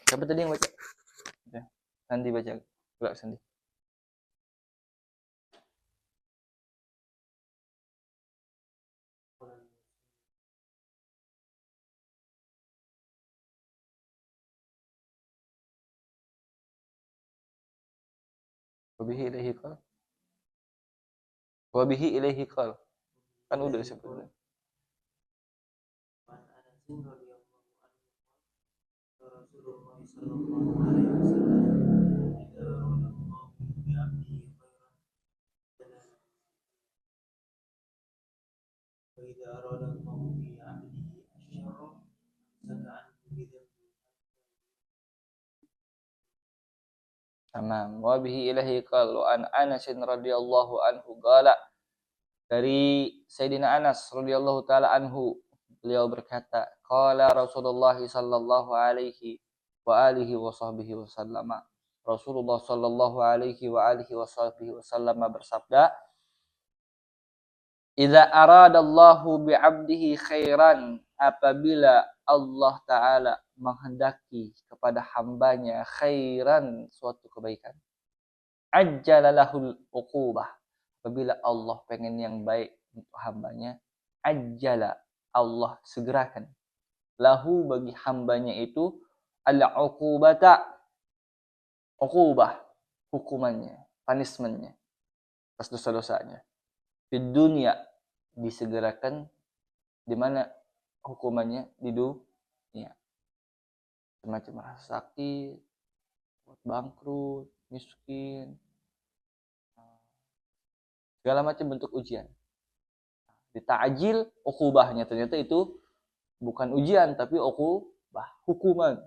Siapa tadi yang baca? Sandi baca. Gerak Sandi. Wabihi ilaihi qal. Wabihi ilaihi qal. Kan udah sebutnya. Tamam. Wa bihi ilahi qal wa an Anas radhiyallahu anhu qala, dari Sayyidina Anas radhiyallahu taala anhu, beliau berkata, qala Rasulullah sallallahu alaihi wa alihi wa sahbihi wasallam. Rasulullah sallallahu alaihi wa alihi wa sahbihi wasallam bersabda, idza aradallahu bi'abdihi khairan, apabila Allah Ta'ala menghendaki kepada hambanya khairan, suatu kebaikan, ajjalalahul uqubah, apabila Allah pengen yang baik untuk hambanya, ajjala, Allah segerakan, lahu, bagi hambanya itu, al-uqubata, uqubah, hukumannya, punishmentnya atas dosa-dosanya, di dunia, disegerakan, di mana hukumannya? Di dunia. Semacam rasa sakit, bangkrut, miskin, segala macam bentuk ujian. Dita'jil uqubahnya, ternyata itu bukan ujian tapi uqubah, hukuman.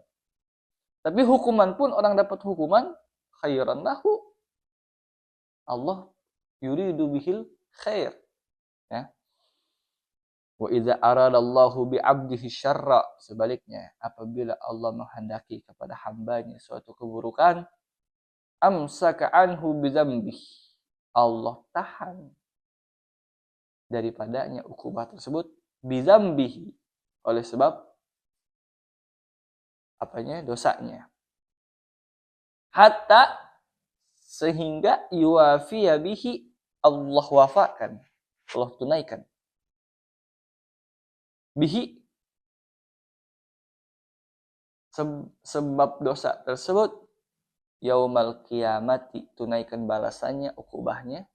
Tapi hukuman pun orang dapat hukuman khairan lahu. Allah yuridu bihil khair. Ya. Wa idza aradallahu bi'abdihi syarra, sebaliknya apabila Allah menghendaki kepada hambanya suatu keburukan, amsaka anhu bidzambih, Allah tahan daripadanya ukubah tersebut, bidzambihi, oleh sebab apanya? Dosanya. Hatta, sehingga yuwafiya bihi, Allah wafakan, Allah tunaikan bihi, sebab dosa tersebut, yaumal qiyamati, tunaikan balasannya, ukubahnya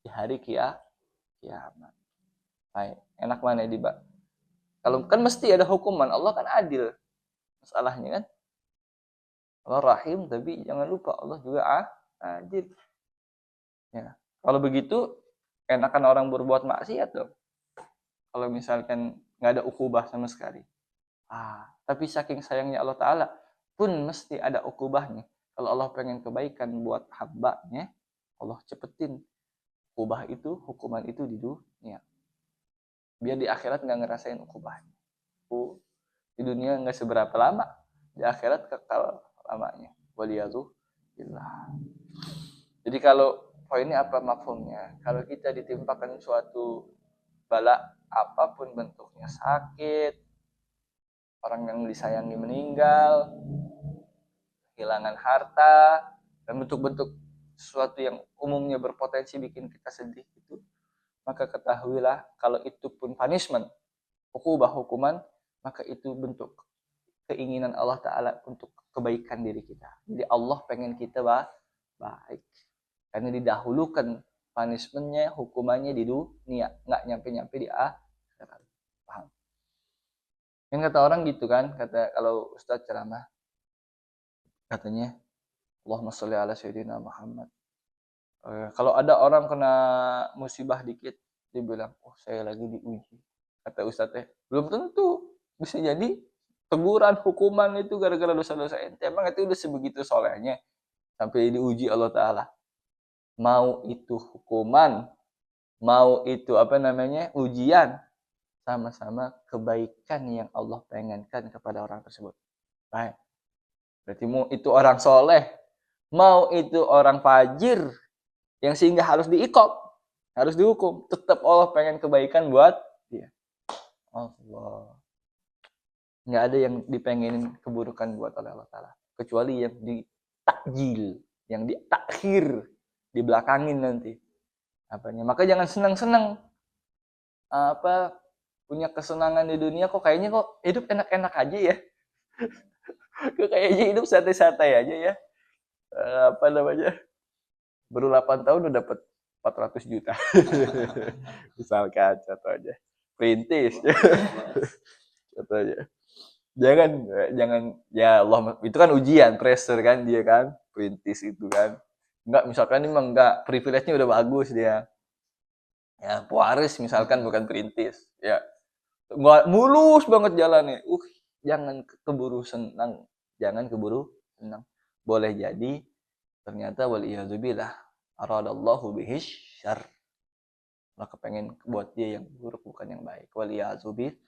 di hari kiamat. Baik, enak mana di Pak? Kalau kan mesti ada hukuman, Allah kan adil masalahnya kan. Allah rahim, tapi jangan lupa Allah juga adil. Ya, kalau begitu enakan orang berbuat maksiat dong. Kalau misalkan nggak ada ukubah sama sekali. Tapi saking sayangnya Allah Ta'ala pun mesti ada ukubahnya. Kalau Allah pengen kebaikan buat hambanya, Allah cepetin ukubah itu, hukuman itu di dunia. Biar di akhirat nggak ngerasain ukubahnya. Di dunia nggak seberapa lama, di akhirat kekal lamanya. Waliyadzubillah. Jadi kalau poinnya apa mafhumnya? Kalau kita ditimpakan suatu bala, apapun bentuknya, sakit, orang yang disayangi meninggal, kehilangan harta, dan bentuk-bentuk sesuatu yang umumnya berpotensi bikin kita sedih itu, maka ketahuilah kalau itu pun punishment, hukuman, maka itu bentuk keinginan Allah Ta'ala untuk kebaikan diri kita. Jadi Allah pengen kita baik, karena didahulukan punishmentnya, hukumannya di dunia, nggak nyampe di akhirat. Paham? Kan kata orang gitu kan, kata kalau Ustadz ceramah, katanya Allahumma sholli ala sayyidina Muhammad. Kalau ada orang kena musibah dikit, dia bilang, oh saya lagi diuji. Kata Ustadz, belum tentu, bisa jadi teguran, hukuman itu gara-gara dosa-dosa ente. Emang itu udah sebegitu solehnya sampai diuji Allah Ta'ala. Mau itu hukuman, mau itu ujian, sama-sama kebaikan yang Allah pengenkan kepada orang tersebut. Baik. Berarti mau itu orang soleh, mau itu orang fajir, yang sehingga harus diiqab, harus dihukum, tetap Allah pengen kebaikan buat dia. Allah. nggak ada yang dipengenin keburukan buat Allah Ta'ala, kecuali yang ditakjil, yang ditakhir, dibelakangin nanti apanya. Maka jangan senang-senang punya kesenangan di dunia, kok kayaknya kok hidup enak-enak aja ya. Kok kayaknya hidup santai-santai aja ya. Baru 8 tahun udah dapat 400 juta. Misalkan contoh aja. Perintis. Contoh aja. Jangan ya Allah, itu kan ujian, pressure kan dia kan, perintis itu kan. Enggak, misalkan ini enggak, privilege-nya udah bagus dia. Ya, pewaris misalkan bukan perintis. Ya. Enggak mulus banget jalannya. Jangan keburu senang. Jangan keburu senang. Boleh jadi ternyata waliyadzubillah aradallahu bihis syarr. Maka pengen buat dia yang buruk bukan yang baik. Waliyadzubillah.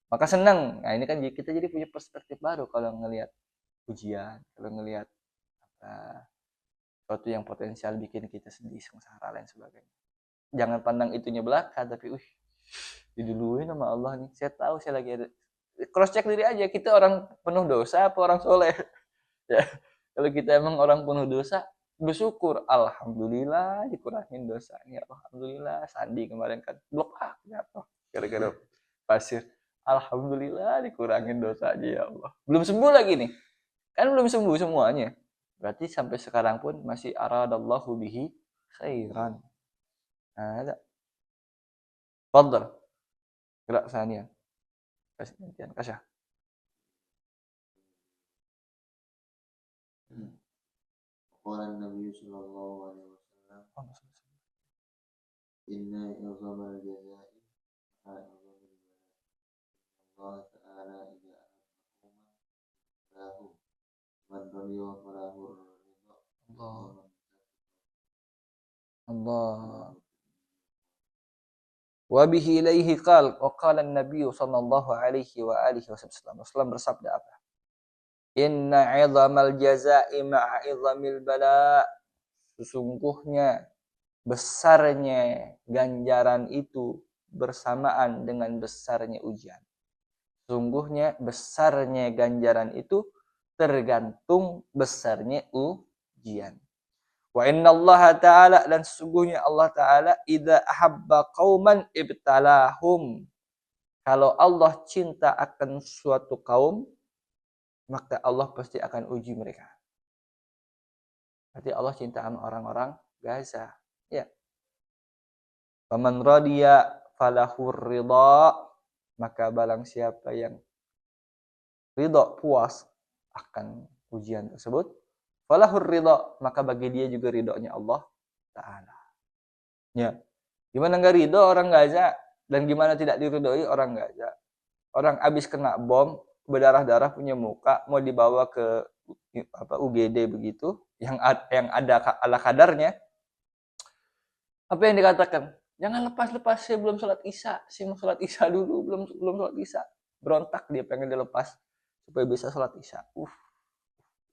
Maka senang. Nah, ini kan kita jadi punya perspektif baru kalau ngelihat ujian, kalau ngelihat sesuatu yang potensial bikin kita sedih, sengsara, lain sebagainya. Jangan pandang itunya belaka, tapi diduluin sama Allah nih. Saya tahu saya lagi ada. Cross check diri aja, kita orang penuh dosa apa orang soleh? Ya, kalau kita emang orang penuh dosa, bersyukur, alhamdulillah dikurangin dosanya. Alhamdulillah, Sandi kemarin kan blok jatuh gara-gara pasir. Alhamdulillah dikurangin dosa aja ya Allah. Belum sembuh lagi nih. Kan belum sembuh semuanya. Berarti sampai sekarang pun masih aradallahu bihi khairan. Ada. Fadhal. Gerak Sania. Kasih gantian Kasya. Qala Nabi sallallahu alaihi wasallam inna i'zamal jazaa'i Allah ta'ala idza ahabbakum man radiya falahu ridha. Allah. Wa bihi ilaihi qal wa qala an-nabiy sallallahu alaihi wa alihi wasallam. Rasulullah bersabda apa? Inna 'idzamal jazaa'i ma'a 'idzamil bala. Sesungguhnya besarnya ganjaran itu bersamaan dengan besarnya ujian. Sesungguhnya besarnya ganjaran itu tergantung besarnya ujian. Wa inna Allah Ta'ala, dan sesungguhnya Allah Ta'ala idza ahabba qauman ibtalahum. Kalau Allah cinta akan suatu kaum, maka Allah pasti akan uji mereka. Berarti Allah cinta sama orang-orang Gaza. Ya. Faman radiya falahur ridha, maka barang siapa yang ridha, puas akan ujian tersebut, falahur ridha, maka bagi dia juga ridhonya Allah Ta'ala. Ya. Gimana enggak ridho orang Gaza, dan gimana tidak diridhoi orang Gaza? Orang habis kena bom, berdarah-darah, punya muka, mau dibawa ke UGD begitu, yang ada ala kadarnya. Apa yang dikatakan? Jangan lepas-lepas, saya belum sholat isya, saya mau sholat isya dulu, belum sholat isya. Berontak dia pengen dilepas supaya bisa sholat isya.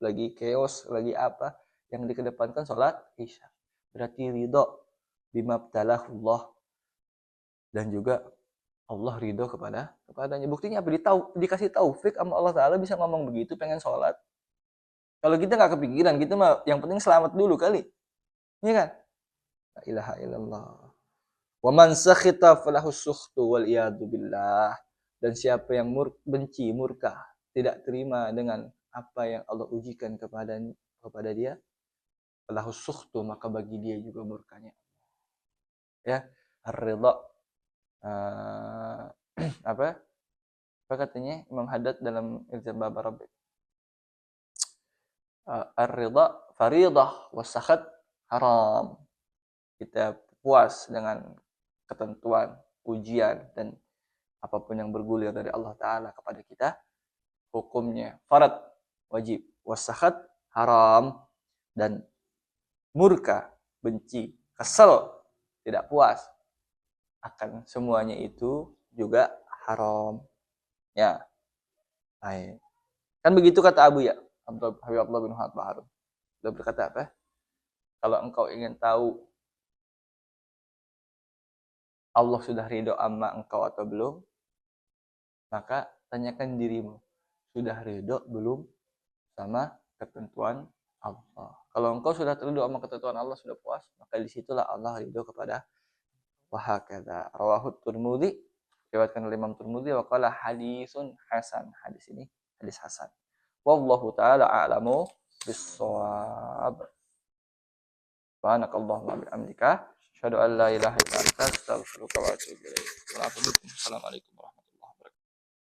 Lagi chaos, lagi apa? Yang dikedepankan sholat isya. Berarti ridho bima btalahullah, dan juga Allah ridho kepadanya. Buktinya apa? Dikasih taufik sama Allah Ta'ala bisa ngomong begitu, pengen sholat. Kalau kita nggak kepikiran, kita mah yang penting selamat dulu kali. Iya kan? La ilaha illallah. Wa man sakhita falahu sukhtu wal iyadu billah. Dan siapa yang benci, murka, tidak terima dengan apa yang Allah ujikan kepada dia, falahu sukhtu, maka bagi dia juga murkanya. Ya, ar-ridha. Apa katanya Imam Haddad dalam Ilzam Bab Rabbik? Ar-ridha faridah was-sakhat haram. Kita puas dengan ketentuan, ujian, dan apapun yang bergulir dari Allah Ta'ala kepada kita, hukumnya farad, wajib, was-sakhat haram, dan murka, benci, kesel, tidak puas akan semuanya itu juga haram. Ya. Baik. Kan begitu kata Abu ya, Abdullah bin Muhammad Baharun. Dia berkata apa? Kalau engkau ingin tahu Allah sudah ridho sama engkau atau belum, maka tanyakan dirimu, sudah ridho belum sama ketentuan Allah? Kalau engkau sudah ridho sama ketentuan Allah, sudah puas, maka disitulah Allah ridho kepada. Wahakadha rawahu Tirmidzi, diriwayatkan oleh Imam Tirmidzi, wa qala hadisun hasan. Hadis ini hadis hasan. Wallahu taala a'lamu bis-shawab. Subhanakallahumma bihamdika asyhadu an la ilaha illa anta astaghfiruka wa atubu ilaik. Assalamualaikum warahmatullahi wabarakatuh.